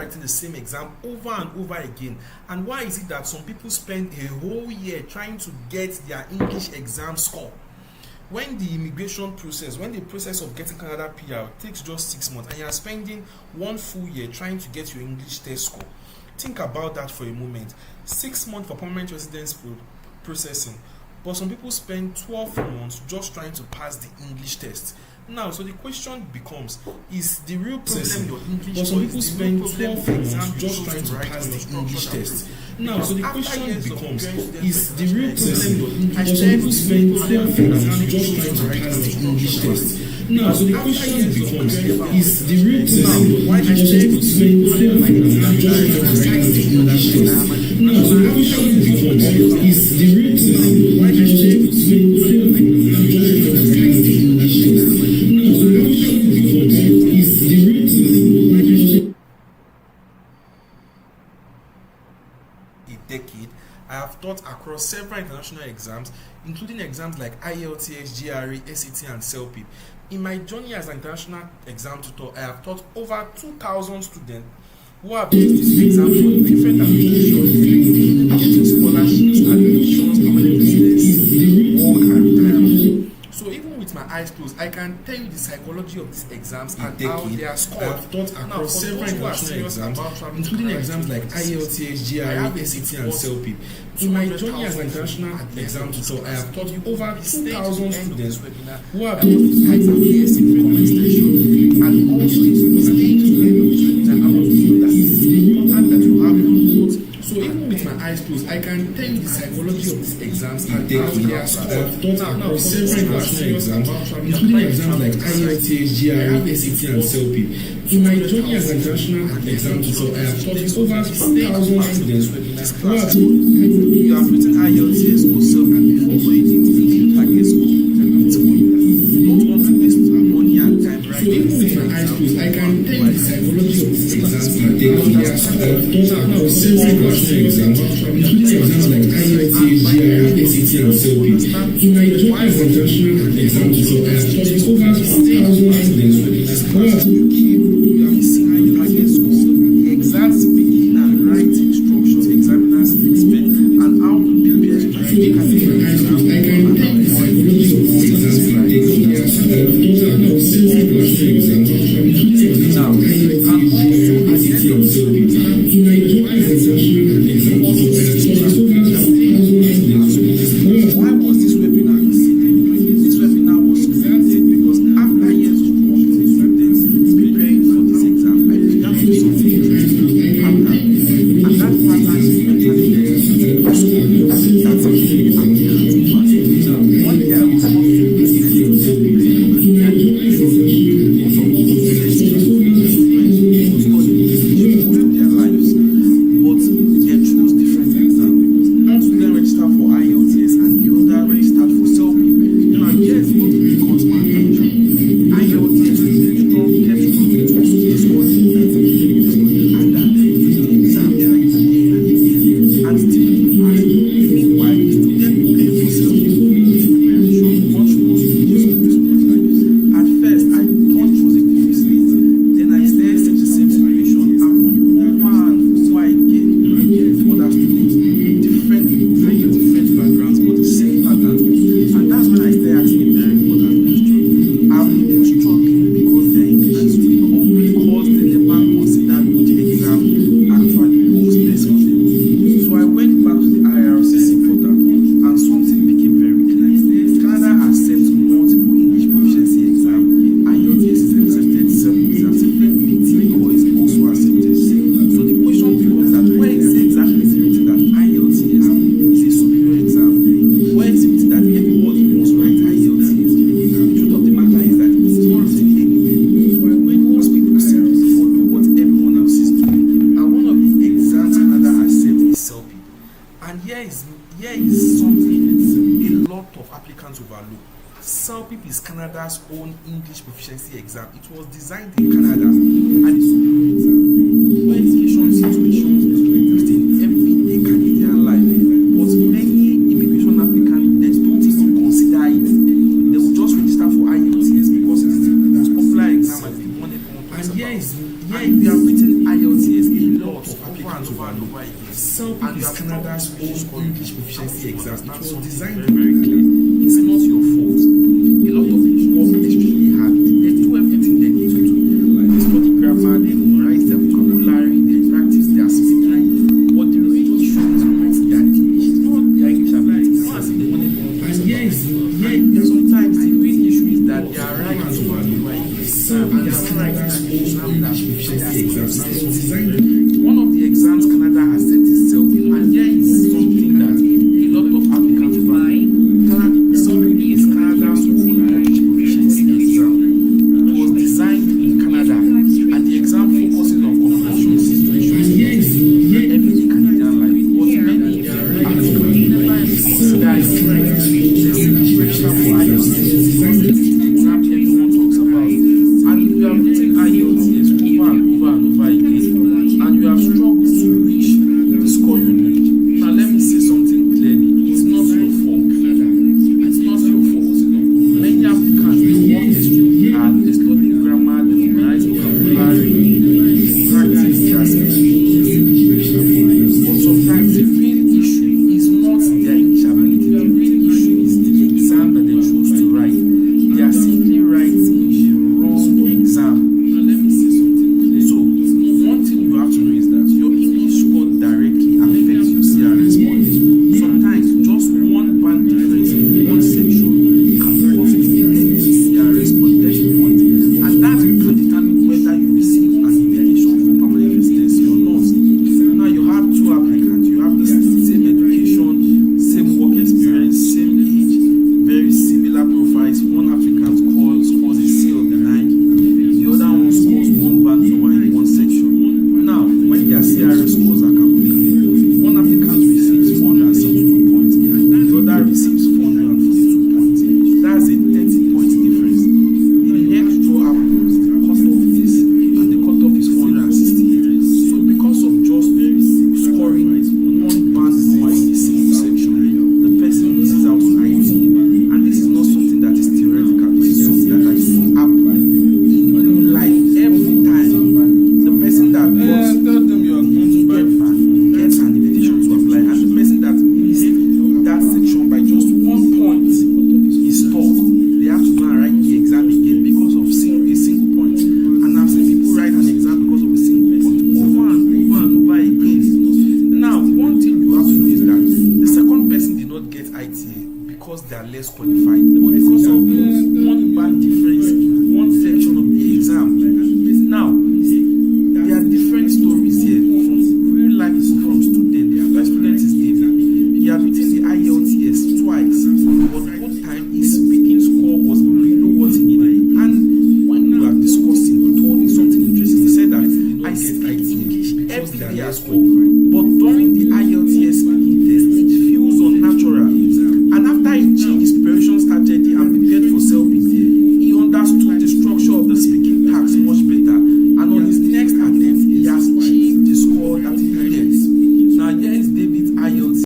writing the same exam over and over again? And why is it that some people spend a whole year trying to get their English exam score, when the immigration process, when the process of getting Canada PR takes just 6 months, and you are spending 1 full year trying to get your English test score? Think about that for a moment. 6 months for permanent residence processing, but some people spend 12 months just trying to pass the English test. Now, so the question becomes, is the real problem your English? But some people spend 12 months just trying to pass the English test. Now, so the question becomes, is the real problem your English? But some people spend 12 months just trying to pass the English test. Now, so the question becomes, is the real problem why some people spend 12 months just trying to pass the English test? Now, so the question becomes, is the real problem why some people spend 12 months just trying to pass the English test? Decade, I have taught across several international exams, including exams like IELTS, GRE, SAT, and CELPIP. In my journey as an international exam tutor, I have taught over 2,000 students who have used this exam for different applications, getting scholarships, admissions, permanent residence, work, and retirement. So even with my eyes closed, I can tell you the psychology of these exams and how they are scored. I have taught across several international exams, including exams like IELTS, GRE, SAT, and CELPIP. In my journey as an international exam tutor, I have taught over 2,000 students who have used this exam in the comment section. And also, staying to the end of this webinar, I want to know that it is important that you have your notes. So even with my eyes closed, I can tell you the psychology of these exams and how they are scored. I have taught across several international exams, including exams like IELTS, GRE, SAT, and CELPIP. In my journey as an international exam tutor, I have taught over 2,000 students who have you have written IELTS or CELPIP before, but you didn't think you target school. You don't want to waste money and time, right? So even with my eyes closed, I can tell you the psychology of these exams and how they are scored. I have taught across several international exams, including exams like IELTS, GRE, SAT, and CELPIP. In my journey as an international exam tutor, I have taught over 2,000 students who have CELPIP is Canada's own English proficiency exam. It was designed in Canada and is superior exam where education situations is used in everyday Canadian life. But many immigration applicants don't even consider it. They will just register for IELTS because it's the most popular exam and the one everyone talks about. And we have written IELTS. over again. CELPIP And is you have Canada's struggled to own score English your proficiency exam. It was something designed very, very clear. It's not your fault. A lot of people work extremely hard. They do everything they need to do. Like they study grammar, they memorize their vocabulary, they practice their speaking. But the real issue is not their English. It's not their English ability. It's not as if they want to do it. Sometimes the real issue is that they are right to one over CELPIP is Canada's own English proficiency exam. It was designed. One of the exams Canada has set is CELPIP, and here is something that a lot of applicants find. CELPIP is Canada's own English proficiency exam. It was designed in Canada, and the exam focuses on communication situations in everyday Canadian life. But many applicants consider it differential for IELTS because it's the exam everyone talks about. And if you have written IELTS over and over and over again, and you have struggled to reach the score you need. Now let me say something clearly. It's not your fault. It's not your fault. Many applicants, they work extremely hard. They study grammar, they memorize vocabulary, they practice their speaking. But sometimes the real issue is not their English ability. The real issue is the exam that they choose to write. They are simply writing the wrong exam. Now let me say something clear. So one thing you have to know is that your English score directly affects your CRS point. Sometimes just one band difference in one section can cause a 30 CRS point, 30 points, and that can determine whether you receive an invitation for permanent residency or not. Now you have two applicants, you have the same education, same work experience, same age, very similar profiles. One applicant scores a C of 9, the other one scores one band lower in one section. Now, when their CRS scores are calculated, one applicant receives 472 points, the other receives 442 points. That's a 30-point difference. The next draw happens, the cutoff is, and the cutoff is 468. So because of just scoring one band lower in a single section, the person misses out on IT. And this is not something that is theoretical, this is something that actually happen in real life every time. The person that gets an invitation to apply, and the person that missed that section by just 1 point is stuck. They have to go and write the exam again because of a single point. And I've seen people write an exam because of a single point over and over and over again. Now, one thing you have to know is that the second person did not get ITA because they are less qualified, but because of one band difference in one section of the exam. Now, there are different stories here from real life, from students. My student is David. He has written the IELTS twice, but both time his speaking score was below what he needed. And when we were discussing, he told me something interesting. He said that I speak English every day at school, but during the IELTS